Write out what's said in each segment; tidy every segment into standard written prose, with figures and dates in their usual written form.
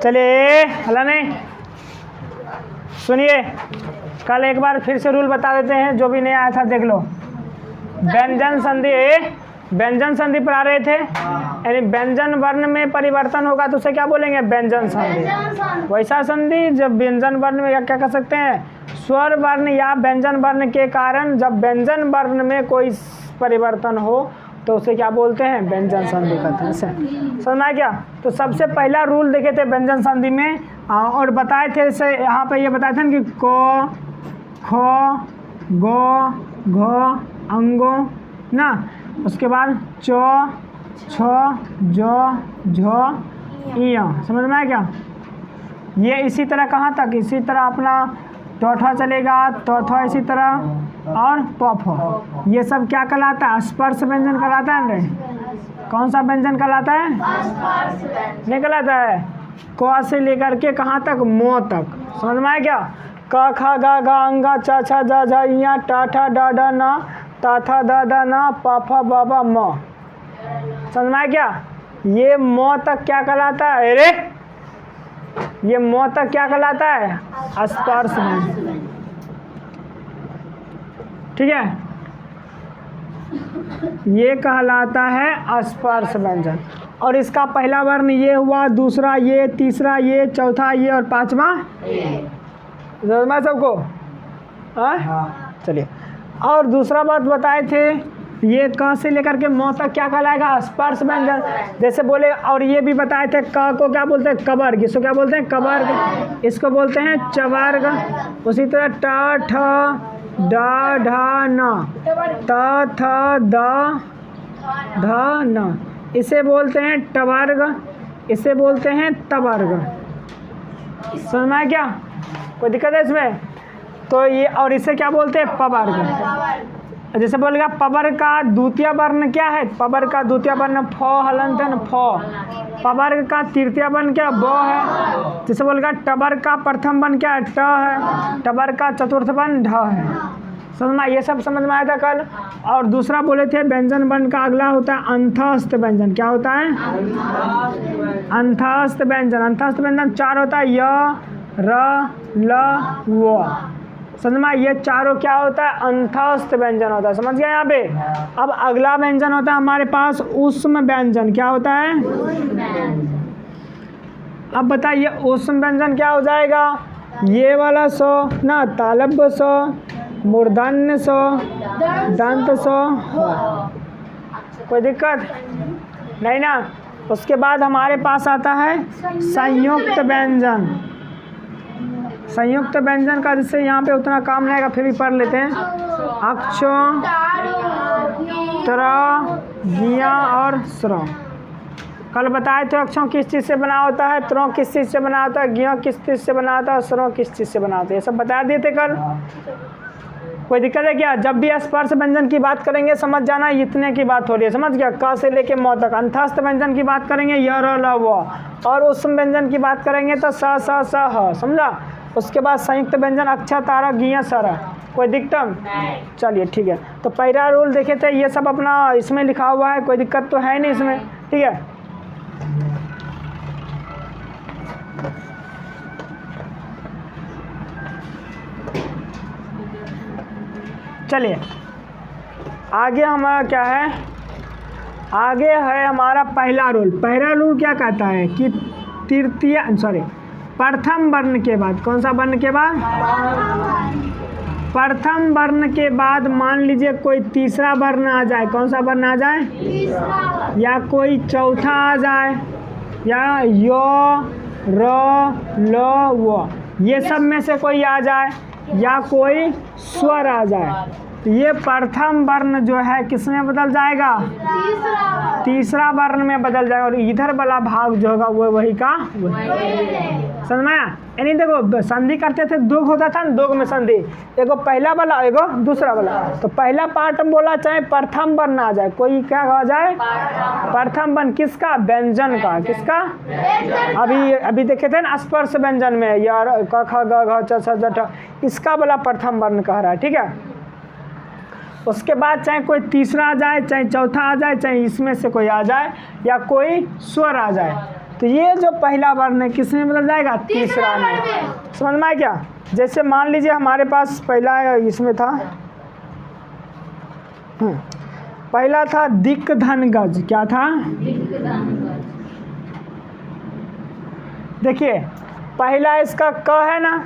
चलिए हला नहीं सुनिए, कल एक बार फिर से रूल बता देते हैं, जो भी नहीं आया था देख लो। व्यंजन संधि पढ़ा रहे थे, यानी व्यंजन वर्ण में परिवर्तन होगा तो उसे क्या बोलेंगे? व्यंजन संधि। वैसा संधि जब व्यंजन वर्ण में क्या कर सकते हैं? स्वर वर्ण या व्यंजन वर्ण के कारण जब व्यंजन वर्ण में कोई परिवर्तन हो तो उसे क्या बोलते हैं? व्यंजन संधि कहते हैं। समझना क्या? तो सबसे पहला रूल देखे थे व्यंजन संधि में, और बताए थे इसे यहाँ पे ये बताए थे कि को, खो, गो, घो, अंगो ना, उसके बाद चो, छो, जो, झो, इया। समझ में आया क्या? ये इसी तरह कहाँ तक? इसी तरह अपना टोठा चलेगा, तोथा इसी तरह, और पफो। ये सब क्या कहलाता है? स्पर्श व्यंजन कहलाता है। कौन सा व्यंजन कहलाता है? नहीं कहलाता है। क से लेकर के कहाँ तक? मो तक। समझ में आया क्या? क ख ग घ अंगा च छ ज झ इया ट ठ ड ढ न त थ द ध न प फ ब भ म। समझ में आया क्या? ये मो तक क्या कहलाता है? अरे ये मो तक क्या कहलाता है? स्पर्श व्यंजन। ठीक है, ये कहलाता है स्पर्श व्यंजन। और इसका पहला वर्ण ये हुआ, दूसरा ये, तीसरा ये, चौथा ये और पांचवा समझ सबको? चलिए, और दूसरा बात बताए थे, ये क से लेकर के म तक क्या कहलाएगा? स्पर्श व्यंजन। जैसे बोले, और ये भी बताए थे, क को क्या बोलते हैं? कवर्ग। इसको क्या बोलते हैं? कवर्ग। इसको बोलते हैं चवर्ग। उसी तरह ट ठ ड ढ न त थ द ध न, इसे बोलते हैं टवर्ग, इसे बोलते हैं तवर्ग। समझ में आया क्या? कोई दिक्कत है इसमें? तो ये, और इसे क्या बोलते हैं? पवर्ग। जैसे बोलेगा पवर्ग का द्वितीय वर्ण क्या है? पवर्ग का द्वितीय वर्ण फ हलंत है न, फ। पवर्ग का तृतीय वर्ण क्या? ब है। जैसे बोलेगा टवर्ग का प्रथम वर्ण क्या है? ट है। टवर्ग का चतुर्थ वर्ण ढ है। समझ में? ये सब समझ में आया था कल। और दूसरा बोले थे व्यंजन वर्ण का अगला होता है अंतस्थ व्यंजन। क्या होता है? अंतस्थ व्यंजन। अंतस्थ व्यंजन चार होता है, य, र, ल, व। समझ में? ये चारों क्या होता है? अंतस्थ व्यंजन होता है। समझ गया यहाँ पे? अब अगला व्यंजन होता है हमारे पास ऊष्म व्यंजन। क्या होता है? अब बताइए ऊष्म व्यंजन क्या हो जाएगा? ये वाला सो ना, तालब्य सो, मूर्धन्य सो, दंत सो। कोई दिक्कत नहीं ना? उसके बाद हमारे पास आता है संयुक्त व्यंजन। संयुक्त व्यंजन का जिससे यहाँ पे उतना काम नहीं आएगा, फिर भी पढ़ लेते हैं। अक्षों, त्र, ज्ञ और स्र। कल बताए थे अक्षों किस चीज़ से बना होता है, त्रों किस चीज़ से बना होता है, ज्ञ किस चीज़ से बना होता है, स्रों किस चीज़ से बना होता है। ये सब बता दिए थे कल। कोई दिक्कत है क्या? जब भी स्पर्श व्यंजन की बात करेंगे समझ जाना, इतने की बात हो रही है। समझ गया? क से लेके म तक। अंतस्थ व्यंजन की बात करेंगे य, र, ल, व। और ऊष्म व्यंजन की बात करेंगे तो स, स, स, ह। समझा? उसके बाद संयुक्त व्यंजन अक्षा, तारा, ज्ञ, सर। कोई दिक्कत? चलिए ठीक है। तो पहला रूल देखे थे, ये सब अपना इसमें लिखा हुआ है, कोई दिक्कत तो है नहीं इसमें। ठीक है, चलिए आगे हमारा क्या है? आगे है हमारा पहला रूल। पहला रूल क्या कहता है कि प्रथम वर्ण के बाद, कौन सा वर्ण के बाद? प्रथम वर्ण के बाद मान लीजिए कोई तीसरा वर्ण आ जाए। कौन सा वर्ण आ जाए? या कोई चौथा आ जाए, या यो, र, ल, व। ये सब में से कोई आ जाए, या कोई स्वर आ जाए। तो ये प्रथम वर्ण जो है किस में बदल जाएगा? तीसरा वर्ण में बदल जाएगा। और इधर वाला भाग जो होगा वो वही का समझ में आया? यानी देखो संधि करते थे, दोग होता था ना, दोग में संधि, एगो पहला वाला एगो दूसरा वाला। तो पहला पार्ट में बोला चाहे प्रथम वर्ण आ जाए, कोई क्या आ जाए? प्रथम वर्ण किसका? व्यंजन का। किसका? अभी देखे थे ना स्पर्श व्यंजन में, यार क ख ग घ च छ ज ठ, इसका वाला प्रथम वर्ण कह रहा है। ठीक है, उसके बाद चाहे कोई तीसरा आ जाए, चाहे चौथा आ जाए, चाहे इसमें से कोई आ जाए, या कोई स्वर आ जाए। तो ये जो पहला वर्ण है किस में बदल जाएगा? तीसरा में। समझ में आया क्या? जैसे मान लीजिए हमारे पास पहला इसमें था, पहला था दिक् धन गज। क्या था? देखिए पहला इसका क है ना,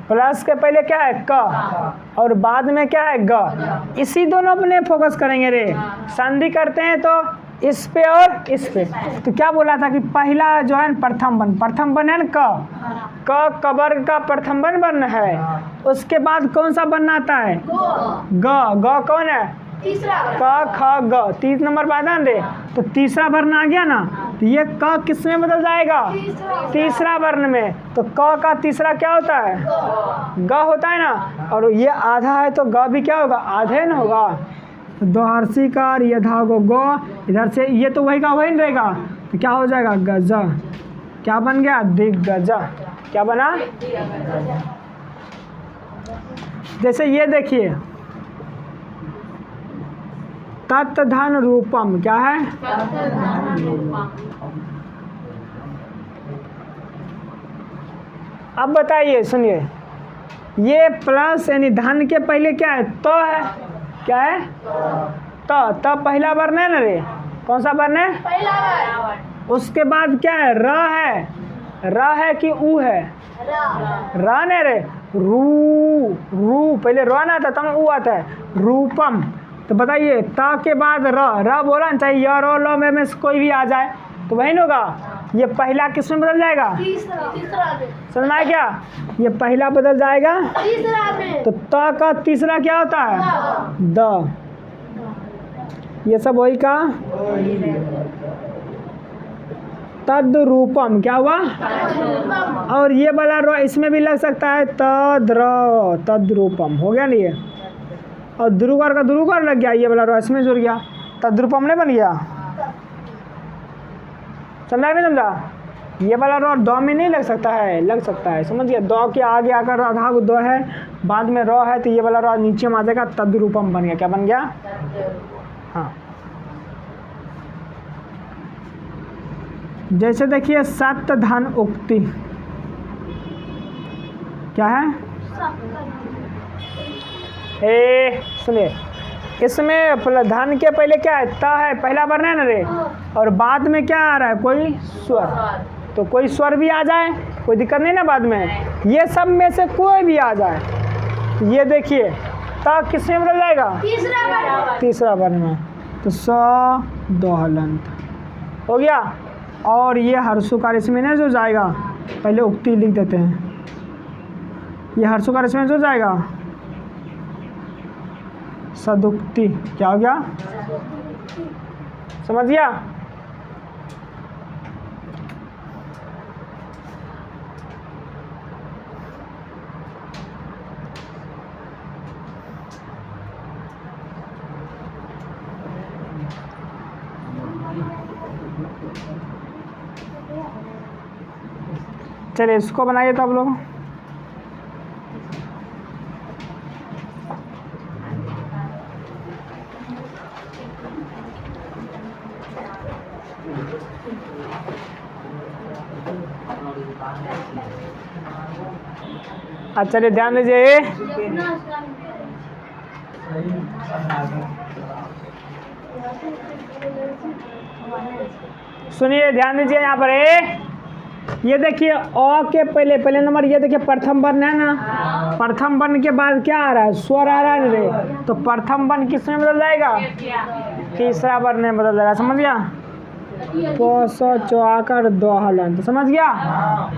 प्लस के पहले क्या है? क, और बाद में क्या है? ग। इसी दोनों अपने फोकस करेंगे रे। संधि करते हैं तो इस पे और इस पे। तो क्या बोला था कि पहला जो है प्रथम वर्ण है ना, क कबर का प्रथम वर्ण है। उसके बाद कौन सा वर्ण आता है? ग कौन है? तीसरा। क ख ग 3 नंबर बाद है रे। तो तीसरा वर्ण आ गया ना, तो ये क किस में बदल जाएगा? तीसरा वर्ण में। तो क का तीसरा क्या होता है? ग होता है ना, और ये आधा है तो ग भी क्या होगा? आधे न होगा। दोहर्षी कार ये था गो इधर से, ये तो वही का वही नहीं रहेगा, तो क्या हो जाएगा? गज। क्या बन गया? दिग्गज। क्या बना? जैसे ये देखिए तत् धन रूपम। क्या है? अब बताइए, सुनिए, ये प्लस यानी धन के पहले क्या है? तो है। क्या है? तो पहला वर्ण है ना रे। कौन सा वर्ण है? पहला वर्ण। उसके बाद क्या है? र है। र है कि ऊ है? र ने रे। रू पहले र ना आता तब ऊ आता है। रूपम। तो बताइए ता के बाद र बोला ना, चाहे य रो लो में से कोई भी आ जाए तो वही न होगा। ये पहला किस में बदल जाएगा? तीसरा में। समझ में आया क्या? ये पहला बदल जाएगा तीसरा में। तो त का तीसरा क्या होता है? द। ये सब वही का तद रूपम। क्या हुआ? और ये वाला रो इसमें भी लग सकता है, तद रूपम। हो गया नहीं? ये और द्रुकार का द्रुकार लग गया, ये वाला रो इसमें जुड़ गया, तद्रूपम नहीं बन गया। समझा नहीं? समझा? ये वाला रो दो में नहीं लग सकता है? लग सकता है। समझ गया? दो के आगे आकर आधा को दो है, बाद में रो है, तो ये वाला रो नीचे में आ जाएगा, तद्रूपम बन गया। क्या बन गया? हाँ। जैसे देखिए सत्य धन उक्ति। क्या है? सुनिए, इसमें धन के पहले क्या है? त है, पहला वर्ण है ना रे, और बाद में क्या आ रहा है? कोई स्वर। तो कोई स्वर भी आ जाए कोई दिक्कत नहीं ना बाद में। ये सब में से कोई भी आ जाए। ये देखिए त किस में बदल जाएगा? तीसरा वर्ण में। तो स दोहलंत हो गया। और ये हर्षुकार इसमें ना जो जाएगा, पहले उक्ति लिख देते हैं। ये हर्षुकार इसमें जो जाएगा सदुक्ति। क्या हो गया? समझ गया? चलिए इसको बनाइए तो आप लोग। अच्छा चलिए ध्यान दीजिए। सुनिए ध्यान दीजिए यहाँ पर ये देखिए अ के पहले नंबर, ये देखिए प्रथम वर्ण है ना, प्रथम वर्ण के बाद क्या आ रहा है? स्वर आ रहा है रे। तो प्रथम वर्ण किस में बदल जाएगा? तीसरा वर्ण में बदल जाएगा। समझ गया? चौकर दोहलन। तो समझ गया?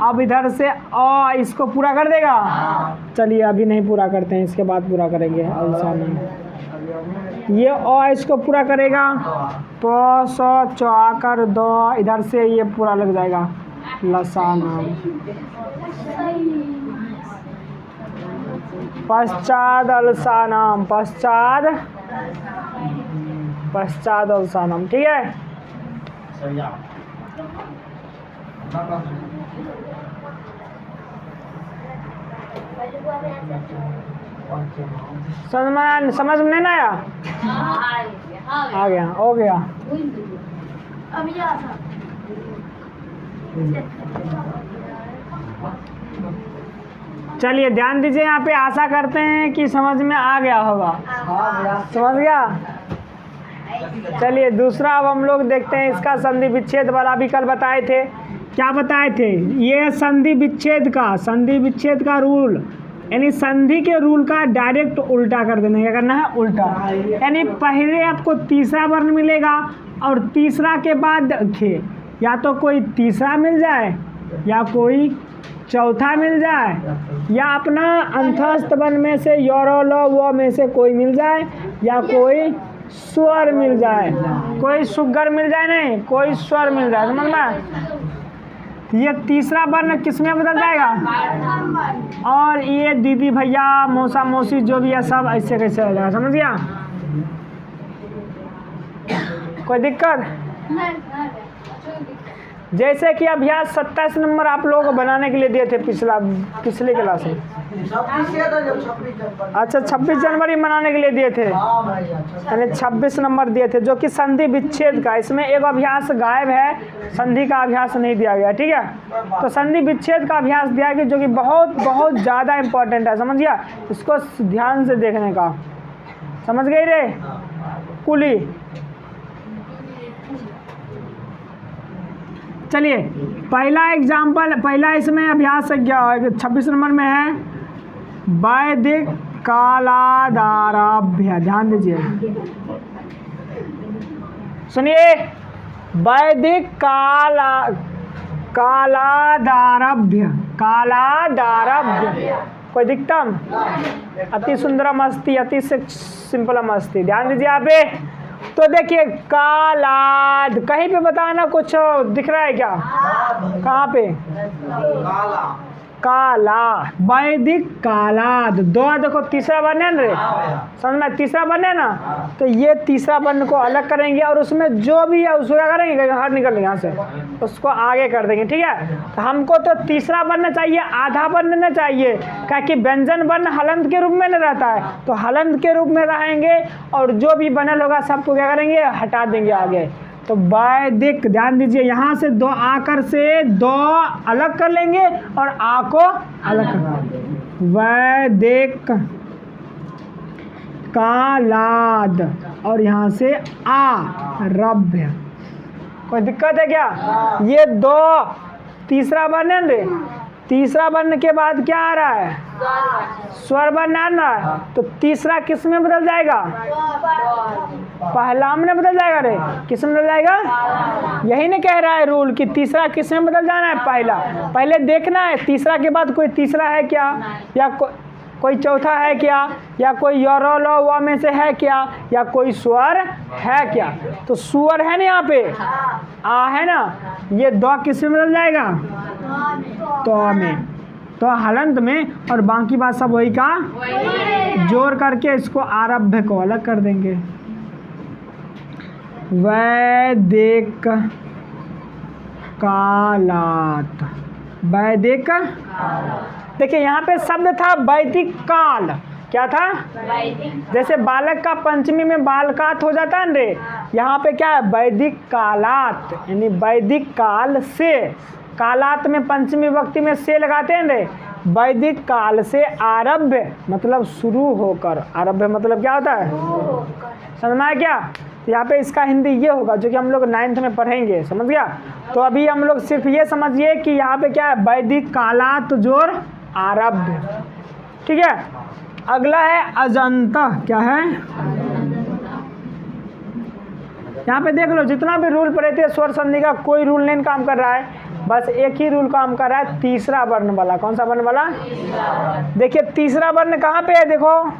अब इधर से अ इसको पूरा कर देगा। चलिए अभी नहीं पूरा करते हैं, इसके बाद पूरा करेंगे। ये अ इसको पूरा करेगा, चौकर दो, इधर से ये पूरा लग जाएगा लसाना। पश्चाद अलसानाम, पश्चाद अलसानाम। ठीक है? समझ में नहीं आया? आ गया, हो गया। चलिए ध्यान दीजिए, यहाँ पे आशा करते हैं कि समझ में आ गया होगा। समझ गया? चलिए दूसरा अब हम लोग देखते हैं इसका संधि विच्छेद वाला भी कल बताए थे। क्या बताए थे? ये संधि विच्छेद का रूल, यानी संधि के रूल का डायरेक्ट उल्टा कर देना। क्या करना है? उल्टा। यानी पहले आपको तीसरा वर्ण मिलेगा और तीसरा के बाद देखिए या तो कोई तीसरा मिल जाए या कोई चौथा मिल जाए या अपना अंतस्थ वर्ण में से योरो लो वो में से कोई मिल जाए या कोई स्वर मिल जाए, कोई सुगर मिल जाए, नहीं कोई स्वर मिल जाए। समझ में? ये तीसरा वर्ण किस में बदल जाएगा? और ये दीदी भैया मौसा मौसी जो भी है सब ऐसे कैसे हो जाएगा। समझ गया? कोई दिक्कत? जैसे कि अभ्यास 27 नंबर आप लोगों को बनाने के लिए दिए थे पिछले क्लास में। अच्छा 26 जनवरी बनाने के लिए दिए थे, यानी 26 नंबर दिए थे, जो कि संधि विच्छेद का। इसमें एक अभ्यास गायब है, संधि का अभ्यास नहीं दिया गया। ठीक है, तो संधि विच्छेद का अभ्यास दिया गया जो कि बहुत बहुत ज़्यादा इम्पोर्टेंट है। समझ गया? इसको ध्यान से देखने का। समझ गई रे कुली? चलिए पहला एग्जाम्पल, पहला इसमें अभ्यास 26 नंबर में है वैदिक कालादारभ्य। ध्यान दीजिए, सुनिए, वैदिक कालादारभ्य कोई दिक्कतम? अति सुंदरम अस्ति, अति सिंपलम अस्ति। ध्यान दीजिए यहाँ पे। तो देखिए कालाद, कहीं पे बताना कुछ दिख रहा है क्या? कहाँ पे? काला, वैदिक कालाद। दो देखो तीसरा वर्ण है ना रे, समझ में? तीसरा वर्ण है ना, तो ये तीसरा वर्ण को अलग करेंगे और उसमें जो भी है उसको क्या करेंगे? बाहर निकलेंगे यहाँ से, उसको आगे कर देंगे। ठीक है, तो हमको तो तीसरा वर्ण चाहिए, आधा वर्ण न चाहिए, क्योंकि व्यंजन वर्ण हलंत के रूप में न रहता है, तो हलंत के रूप में रहेंगे और जो भी बनल होगा सबको क्या करेंगे? हटा देंगे आगे। तो वैदिक, ध्यान दीजिए, यहाँ से दो आकर से दो अलग कर लेंगे और आ को अलग कर, वैदिक कालाद, और यहाँ से आरभ्य। कोई दिक्कत है क्या? ये दो तीसरा वर्ण है रे, तीसरा वर्ण के बाद क्या आ रहा है? स्वर वर्ण आ रहा है, तो तीसरा किस में बदल जाएगा? पहला में बदल जाएगा रे। किस में बदल जाएगा? यही नहीं कह रहा है रूल कि तीसरा किस में बदल जाना है? पहला। पहले देखना है तीसरा के बाद कोई तीसरा है क्या, या कोई चौथा है क्या, या कोई योरो लो वो में से है क्या, या कोई स्वर है क्या। तो स्वर है ना यहाँ पे, आ है ना, ये दो किस में बदल जाएगा? तो में, तो हलंत में, और बाकी बात सब वही का जोड़ करके इसको आरभ्य को अलग कर देंगे। वैदिक कालात, वैदिक। देखिए यहाँ पे शब्द था वैदिक काल। क्या था? जैसे बालक का पंचमी में बालकात हो जाता है रे, यहाँ पे क्या है? वैदिक कालात, यानी वैदिक काल से। कालात में पंचमी विभक्ति में से लगाते हैं रे। वैदिक काल से आरभ्य मतलब शुरू होकर। आरभ्य मतलब क्या होता है? समझ में आया क्या? तो यहाँ पे इसका हिंदी ये होगा जो कि हम लोग 9th में पढ़ेंगे। समझ गया? तो अभी हम लोग सिर्फ ये समझिए कि यहाँ पे क्या है? वैदिक कालात जोड़ आरभ्य। ठीक है, अगला है अजंत। क्या है? यहाँ पे देख लो, जितना भी रूल पढ़े थे स्वर संधि का कोई रूल नहीं काम कर रहा है, बस एक ही रूल काम कर रहा है, तीसरा वर्ण वाला। कौन सा वर्ण वाला? देखिए तीसरा वर्ण कहाँ पे है? देखो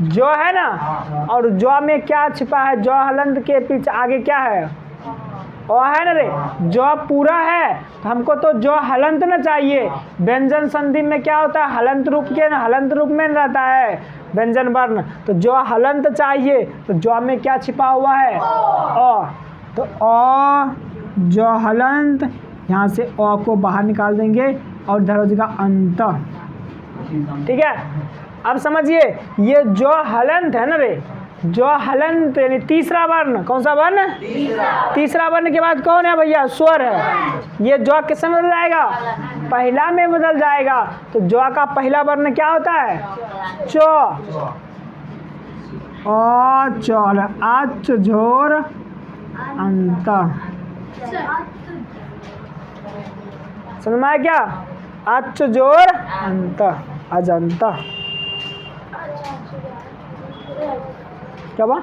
जो है ना, और जो में क्या छिपा है? जो हलंत के पीछे आगे क्या है? ओ है ना रे, जो पूरा है, तो हमको तो जो हलंत ना चाहिए। व्यंजन संधि में क्या होता है? हलंत रूप के ना, हलंत रूप में रहता है व्यंजन वर्ण, तो जो हलंत चाहिए, तो जो में क्या छिपा हुआ है? ओ, तो ओ जो हलंत, यहाँ से ओ को बाहर निकाल देंगे और इधर हो जाएगा अंत। ठीक है, अब समझिए, ये जो हलंत है ना रे, जो हलंत यानी तीसरा वर्ण, कौन सा वर्ण? तीसरा वर्ण के बाद कौन है भैया? स्वर है। ये जो किस में बदल जाएगा? पहला में बदल जाएगा। तो जो का पहला वर्ण क्या होता है? चो। ओ चौल, अच झोर अंत। समझ में आया क्या? अच जोर अंत, अजंता। क्या बा?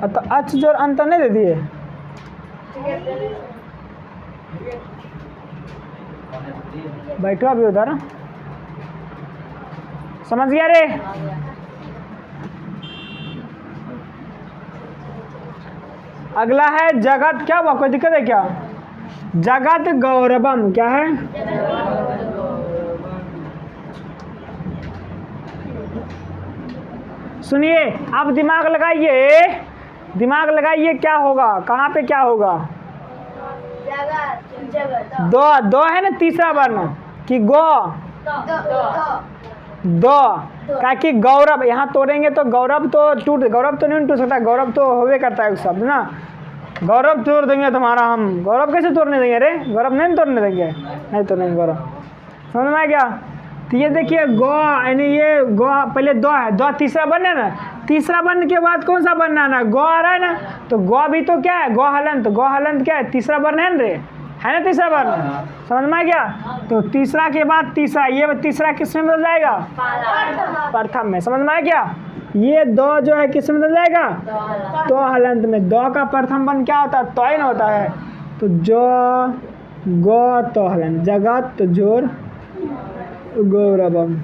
तो अच जोर अंत नहीं दे दिए? बैठो अभी उधर। समझ गया रे? अगला है जगत। क्या हुआ, कोई दिक्कत है क्या? जगत गौरवम क्या है? सुनिए, आप दिमाग लगाइए, दिमाग लगाइए क्या होगा, कहाँ पे क्या होगा? दो, दो है ना तीसरा वर्ण कि गो? दो। क्या कि गौरव यहाँ तोड़ेंगे तो गौरव तो टूट, गौरव तो नहीं टूट सकता, गौरव तो होवे करता है उस शब्द ना। गौरव तोड़ देंगे तुम्हारा हम, गौरव कैसे तोड़ने देंगे रे? गौरव नहीं तोड़ने देंगे, नहीं तोड़ेंगे गौरव। समझ में आ गया? तो ये देखिए गौ यानी ये गौ पहले दो है, दो तीसरा वर्ण है ना, तीसरा वर्ण के बाद कौन सा वर्ण आना? गौ आ रहा है ना, तो गौ भी तो क्या है? गौ हलंत, गौ हलंत क्या है? तीसरा वर्ण है ना रे, है ना तीसरा वर्ण? समझ में आ गया? तो तीसरा के बाद तीसरा, ये तीसरा किस में बदल जाएगा? प्रथम में। समझ में आ गया? ये दो जो है किस में बदल जाएगा? तो हलंत में। दो का प्रथम वर्ण क्या होता है? तोयन होता है। तो जो गो तो हलंत, जगत तो जोर गौरवम।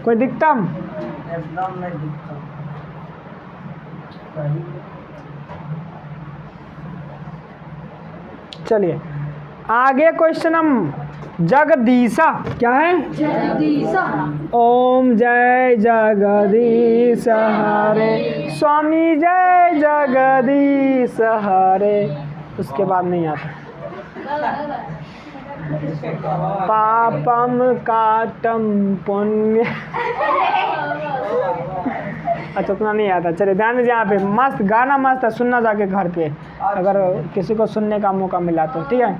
कोई दिक्कतम? चलिए आगे क्वेश्चन हम जगदीशा। क्या है? जगदीशा। ओम जय जगदीश हरे, स्वामी जय जगदीश हरे। उसके बाद नहीं आता। पापम काटम पुण्य। अच्छा उतना नहीं आता। चलिए ध्यान दीजिए, यहाँ पे मस्त गाना मस्त है, सुनना जाके घर पे अगर किसी को सुनने का मौका मिला तो। ठीक है,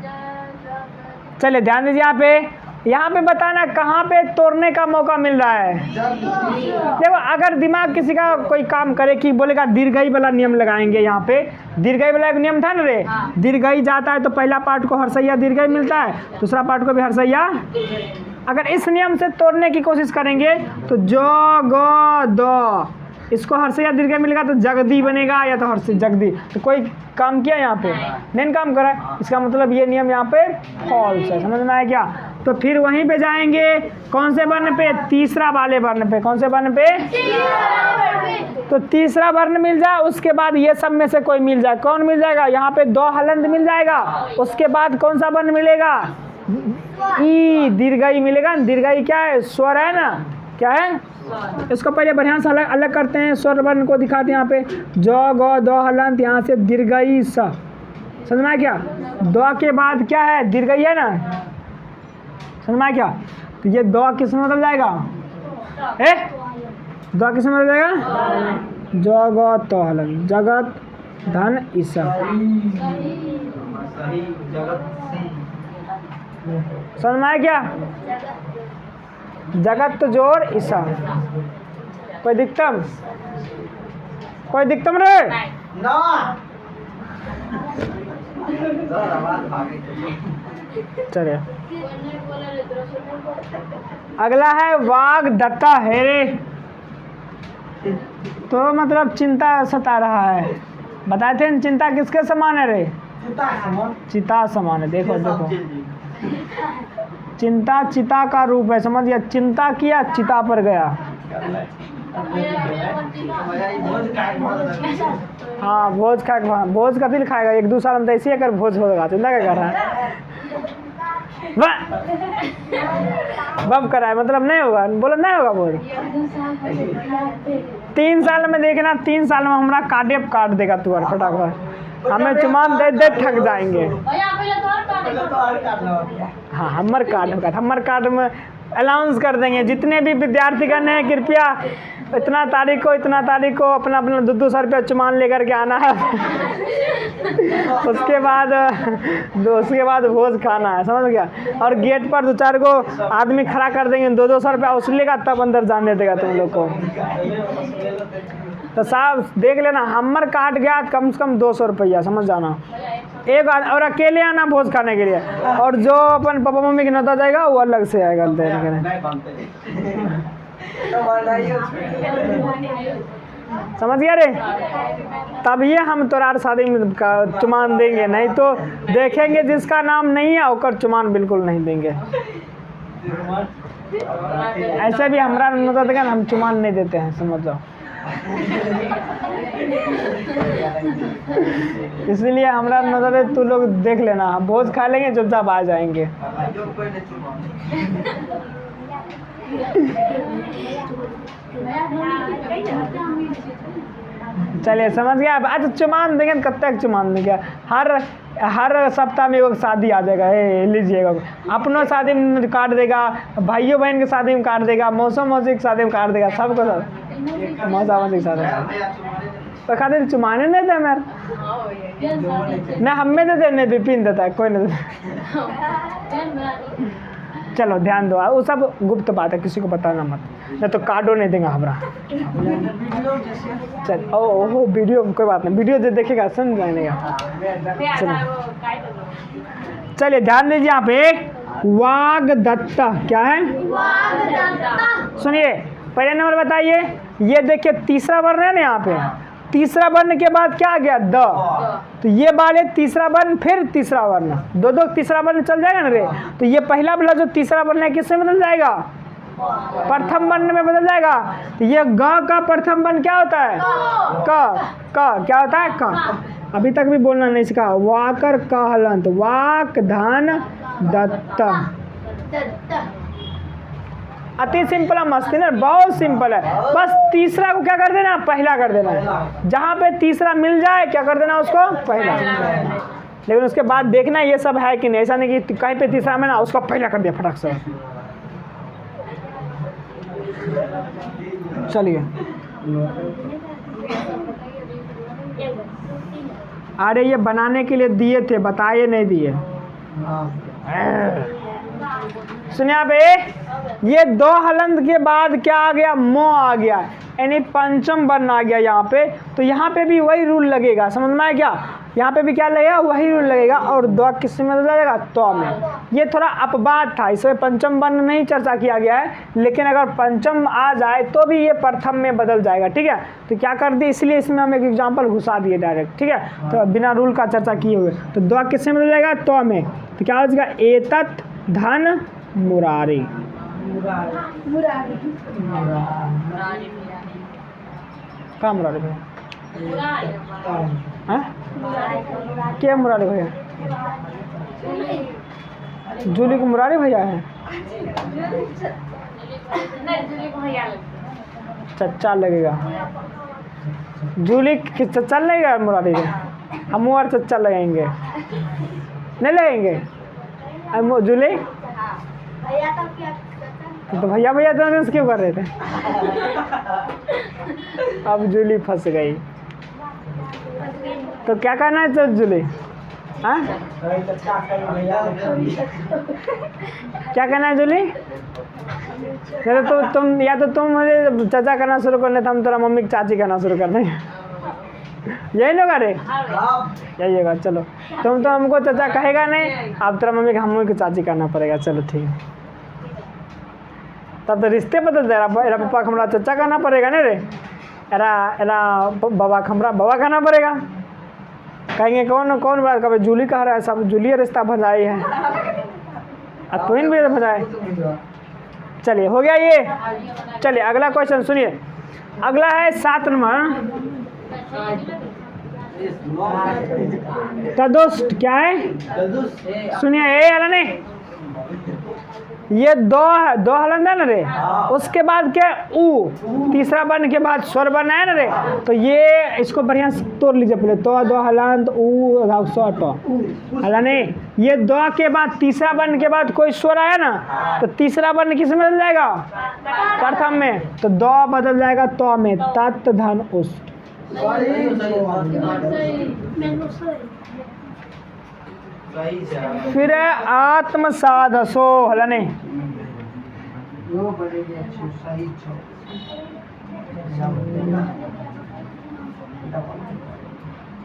चलिए ध्यान दीजिए। यहाँ पे बताना कहाँ पे तोड़ने का मौका मिल रहा है। देखो अगर दिमाग किसी का कोई काम करे कि बोलेगा दीर्घई वाला नियम लगाएंगे, यहाँ पे दीर्घई वाला एक नियम था ना रे, दीर्घई जाता है तो पहला पार्ट को हर्षैया दीर्घई मिलता है, दूसरा पार्ट को भी हर्षैया। अगर इस नियम से तोड़ने की कोशिश करेंगे तो जो गो दो, इसको हर्षैया दीर्घई मिलेगा तो जगदी बनेगा या तो हर्ष जगदी। तो कोई काम किया यहाँ पे? नहीं काम करा, इसका मतलब ये नियम यहाँ पे फॉल्स है। समझ में आया क्या? तो फिर वहीं पे जाएंगे कौन से वर्ण पे? तीसरा वाले वर्ण पे। कौन से वर्ण पे? तो तीसरा वर्ण मिल जाए, उसके बाद ये सब में से कोई मिल जाए। कौन मिल जाएगा? यहाँ पे दो हलंत मिल जाएगा, उसके बाद कौन सा वर्ण मिलेगा? ई दीर्घई मिलेगा। दीर्घई क्या है? स्वर है ना, क्या है? इसको पहले बढ़िया से अलग अलग करते हैं, स्वर वर्ण को दिखाते हैं। यहाँ पे जो गो दो हलंत, यहाँ से दीर्घई स। समझ में आया क्या? दो के बाद क्या है? दीर्घई है ना, समझ में आया क्या? तो ये दो किस में बदल जाएगा? दो किस में बदल जाएगा? जो गो तो हलंत, जगत धन ईसा। समझ में आया क्या? जगत जोर ईसा। कोई दिक्कतम? कोई दिक्कतम रे? चलिए अगला है वाग दत्ता हेरे। तो मतलब चिंता सता रहा है। बताए थे न, चिंता किसके समान है रे? चिता समान है। देखो देखो, चिंता चिता का रूप है, समझिए। चिंता किया, चिता पर गया। हाँ भोज खा, भोज का दिल खाएगा। एक दो साल में तो ऐसे अगर भोज होगा, चिंता क्या कर रहा है? बब कराए मतलब नहीं होगा, बोलो नहीं होगा भोज। 3 साल में देखना, 3 साल में हमारा काट देगा तुअर फटाफट। हमें चुमान दे दे थक जाएंगे। हाँ हमार कार्ड में अनाउंस कर देंगे। जितने भी विद्यार्थी करने हैं कृपया इतना तारीख को अपना अपना 200 रुपया चुमान लेकर के आना है। उसके बाद भोज खाना है, समझ गया। और गेट पर 2-4 को आदमी खड़ा कर देंगे, 200 रुपया उसलेगा तब अंदर जाने देगा तुम लोग को। तो साहब देख लेना, हमर काट गया कम से कम 200 रुपया, समझ जाना। एक और अकेले आना भोज खाने के लिए, और जो अपन पापा मम्मी के नौता जाएगा वो अलग से आएगा देने के लिए। समझ गया रे? तब ये हम तोरार शादी में का चुमान देंगे, नहीं तो देखेंगे जिसका नाम नहीं है ओकर चुमान बिल्कुल नहीं देंगे। ऐसे भी हमारा नौता देगा हम चुमान नहीं देते हैं, समझ जाओ। इसलिए हमारा नजर तू लोग देख लेना, भोज खा लेंगे चुपचाप आ जाएंगे। चलिए समझ गया। आज चुमान देंगे, कब तक चुमान देंगे? हर सप्ताह में एक शादी आ जाएगा, लीजिएगा। अपनों शादी में काट देगा, भाइयों बहन की शादी में काट देगा, मौसी की शादी में काट देगा, सबको मौसा के साथ तो खाते चुमाने नहीं दे मेरे ना, हमें दे देने विपिन देता है, कोई नहीं देता। चलो ध्यान दो, वो सब गुप्त बात है, किसी को बताना मत, नहीं तो कार्डो नहीं देगा हमारा। चल ओहो वीडियो कोई बात नहीं, वीडियो जो देखेगा समझ जाएगा। चलिए ध्यान दीजिए, यहाँ पे वाग्दत्ता क्या है? सुनिए पहले नंबर बताइए, ये देखिए तीसरा वर्ण है ना, यहाँ पे तीसरा वर्ण के बाद क्या आ गया? द। तो ये वाले तीसरा वर्ण फिर तीसरा वर्ण, दो तीसरा वर्ण चल जाएगा ना रे। तो ये पहला वाला जो तीसरा वर्ण है किसमें बदल जाएगा? प्रथम वर्ण में बदल जाएगा। तो ये ग का प्रथम वर्ण क्या होता है? क क्या होता है? क। अभी तक भी बोलना नहीं सीखा। वाकर क हलंत, वाक धन दत्त। अति सिंपल है, मस्ती ना, बहुत सिंपल है। बस तीसरा को क्या कर देना? पहला कर देना है। जहाँ पे तीसरा मिल जाए क्या कर देना उसको? पहला। लेकिन उसके बाद देखना ये सब है कि नहीं, ऐसा नहीं कि कहीं पे तीसरा में ना उसको पहला कर दिया फटाक से। चलिए अरे ये बनाने के लिए दिए थे, बताए नहीं दिए। सुनिए आप, ये दो हलंत के बाद क्या आ गया? मो आ गया, यानी पंचम वर्ण आ गया यहाँ पे। तो यहाँ पे भी वही रूल लगेगा, समझ में आया क्या? यहाँ पे भी क्या लगेगा? वही रूल लगेगा। और दो किस में लगेगा? तो में। ये थोड़ा अपवाद था, इसमें पंचम वर्ण नहीं चर्चा किया गया है, लेकिन अगर पंचम आ जाए तो भी ये प्रथम में बदल जाएगा, ठीक है। तो क्या कर दी, इसलिए इसमें हम एक एग्जाम्पल घुसा दिए डायरेक्ट, ठीक है। तो बिना रूल का चर्चा किए हुए, तो दो किस में बदल जाएगा? तो में। तो क्या हो जाएगा? एतत् धन मुरारी। क्या मुरारी भैया? क्या मुरारी भैया? जूली को मुरारी भैया है? चच्चा लगेगा। जूली की चच्चा लगेगा मुरारी के? हम और चच्चा लगेंगे, नहीं लगेंगे? जूली तो भैया तो क्यों कर रहे थे? अब जूली फंस गई, तो क्या करना है? तो जूली क्या करना है जूली? तो तुम या तो तुम मुझे चाचा करना शुरू करने, तो हम तेरा मम्मी की चाची करना शुरू कर देंगे। यही लोग अरे यही होगा। चलो तुम तो हमको चाचा कहेगा नहीं, अब तेरा मम्मी को हम को चाची करना पड़ेगा। चलो ठीक है, तब तो रिश्ते बदल जाए। एरा पापा हमारा चाचा कहना पड़ेगा नहीं रे, एरा बाबा हमारा बाबा कहना पड़ेगा। कहेंगे कौन बात? कभी जूली कह रहा है, सब जूली रिश्ता भजाई है, तुम भी भजाए। चलिए हो गया ये। चलिए अगला क्वेश्चन सुनिए, अगला है 7 नंबर। तदुष्ट क्या है? सुनिए ए अला नहीं, ये दो है, दो हलंत है ना रे, उसके बाद क्या ऊ, तीसरा वर्ण के बाद स्वर वर्ण है ना रे, तो ये इसको बढ़िया से तोड़ लीजिए पहले, तो दो हलंत ऊ सौ टो हला नहीं, ये दो के बाद तीसरा वर्ण के बाद कोई स्वर आया ना, तो तीसरा वर्ण किस में बदल जाएगा, प्रथम में, तो दो बदल जाएगा तो में, तत् धन उस। फिर है आत्मसाधसो हला नहीं,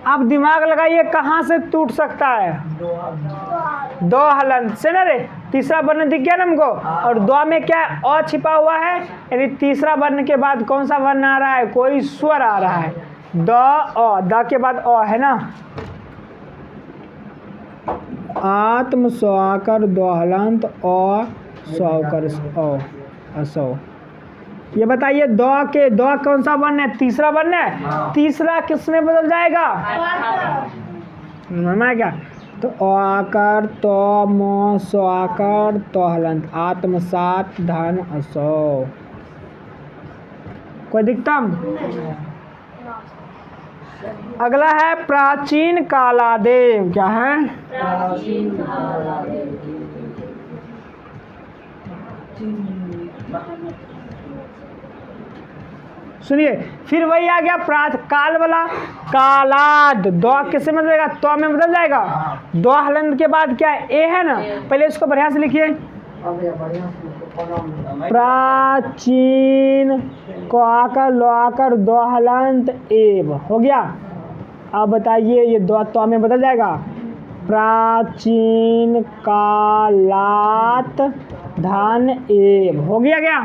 अब दिमाग लगाइए कहाँ से टूट सकता है, दो हलंत से ना रे, तीसरा वर्ण दिख गया ना हमको, और दो में क्या अ छिपा हुआ है, यानी तीसरा वर्ण के बाद कौन सा वर्ण आ रहा है, कोई स्वर आ रहा है, द अ, द के बाद अ है ना, आत्म स्वाकर दो हलंत अ स्वाकर असो। ये बताइए दो के दो कौन सा वर्ण है, तीसरा वर्ण है, तीसरा किस में बदल जाएगा, मामा क्या, तो आकर तो मो स्वाकर तो हलंत आत्मसात धन असो। कोई दिक्कत? अगला है प्राचीन कालादेव, क्या है, सुनिए फिर वही आ गया प्रात काल वाला, कालाद, दो किससे में बदलेगा, तो में बदल जाएगा, दो हलंत के बाद क्या ए है ना, पहले इसको बढ़िया से लिखिए, प्राचीन को आकर लो आकर दो हलंत एव हो गया। अब बताइए ये दो तो में बदल जाएगा, प्राचीन कालात धन एव हो गया क्या।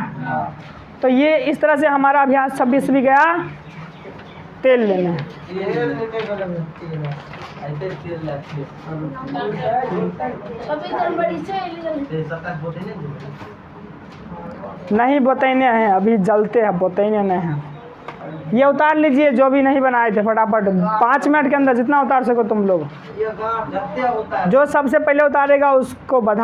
तो ये इस तरह से हमारा अभ्यास 26 भी गया। तेल लेना नहीं बताने हैं, अभी जलते हैं, बताने नहीं हैं। ये उतार लीजिए जो भी नहीं बनाए थे फटाफट, 5 मिनट के अंदर जितना उतार सको तुम लोग। जो सबसे पहले उतारेगा उसको बधा